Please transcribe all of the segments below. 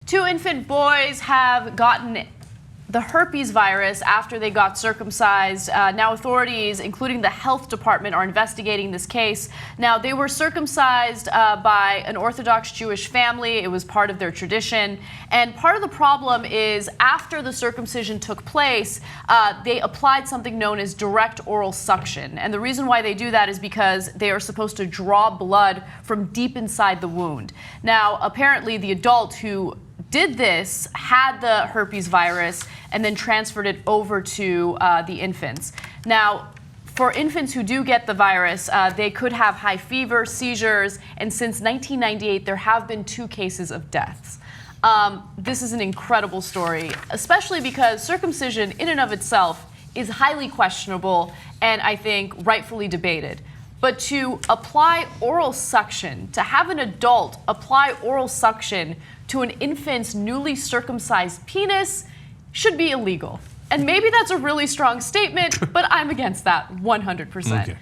Two infant boys have gotten the herpes virus after they got circumcised. Now authorities, including the health department, are investigating this case. Now, they were circumcised by an Orthodox Jewish family. It was part of their tradition. And part of the problem is after the circumcision took place, they applied something known as direct oral suction. And the reason why they do that is because they are supposed to draw blood from deep inside the wound. Now, apparently the adult who did this had the herpes virus and then transferred it over to the infants. Now, for infants who do get the virus, they could have high fever, seizures, and since 1998, there have been 2 cases of deaths. This is an incredible story, especially because circumcision in and of itself is highly questionable and I think rightfully debated. But to apply oral suction, to have an adult apply oral suction to an infant's newly circumcised penis should be illegal. And maybe that's a really strong statement, but I'm against that 100%. Okay.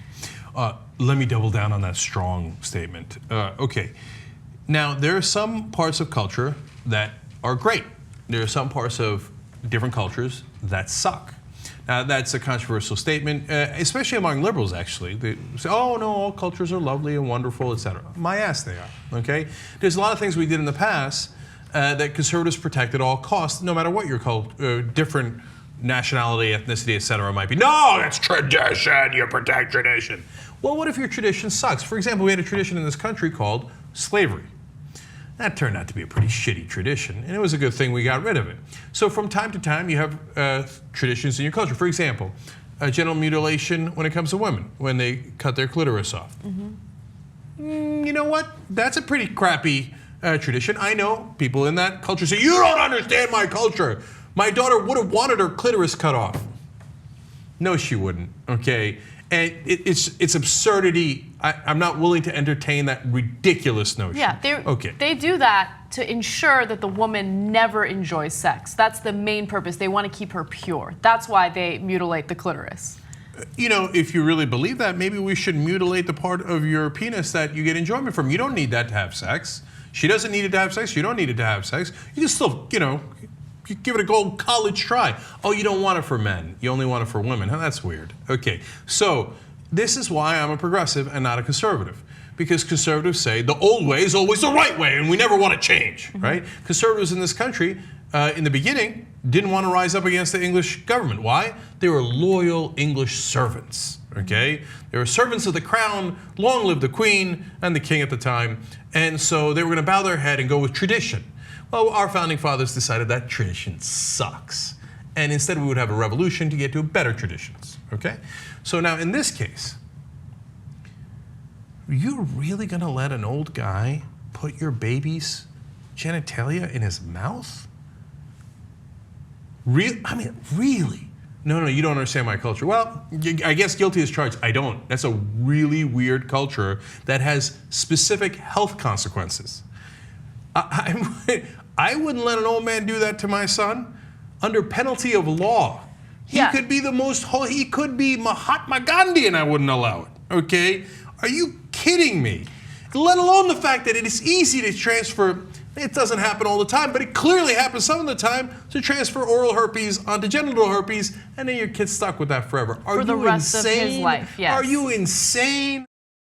Let me double down on that strong statement. Okay. Now, there are some parts of culture that are great. There are some parts of different cultures that suck. Now, that's a controversial statement, especially among liberals, actually. They say, oh, no, all cultures are lovely and wonderful, etc. My ass they are, okay? There's a lot of things we did in the past that conservatives protect at all costs, no matter what your different nationality, ethnicity, etc. might be. No, that's tradition, you protect tradition. Well, what if your tradition sucks? For example, we had a tradition in this country called slavery. That turned out to be a pretty shitty tradition, and it was a good thing we got rid of it. So from time to time, you have traditions in your culture. For example, genital mutilation when it comes to women, when they cut their clitoris off. You know what? That's a pretty crappy tradition. I know people in that culture say, you don't understand my culture. My daughter would have wanted her clitoris cut off. No, she wouldn't, okay? And it's absurdity. I'm not willing to entertain that ridiculous notion. Yeah, they do that to ensure that the woman never enjoys sex. That's the main purpose. They want to keep her pure. That's why they mutilate the clitoris. You know, if you really believe that, maybe we should mutilate the part of your penis that you get enjoyment from. You don't need that to have sex. She doesn't need it to have sex. You don't need it to have sex. You can still, you know, give it a gold college try. Oh, you don't want it for men. You only want it for women. Huh, that's weird. Okay, so this is why I'm a progressive and not a conservative. Because conservatives say the old way is always the right way and we never want to change, right? Conservatives in this country, in the beginning, didn't want to rise up against the English government. Why? They were loyal English servants, okay? They were servants of the crown, long live the queen and the king at the time. And so they were going to bow their head and go with tradition. Well, our founding fathers decided that tradition sucks. And instead we would have a revolution to get to better traditions, okay? So now in this case, are you really gonna let an old guy put your baby's genitalia in his mouth? I mean, really? No, you don't understand my culture. Well, I guess guilty as charged. I don't. That's a really weird culture that has specific health consequences. I wouldn't let an old man do that to my son under penalty of law. He could be the most holy, he could be Mahatma Gandhi and I wouldn't allow it, okay? Are you kidding me? Let alone the fact that it is easy to transfer, it doesn't happen all the time, but it clearly happens some of the time, to transfer oral herpes onto genital herpes and then your kid's stuck with that forever. Are you insane? For the rest of his life, yes. Are you insane?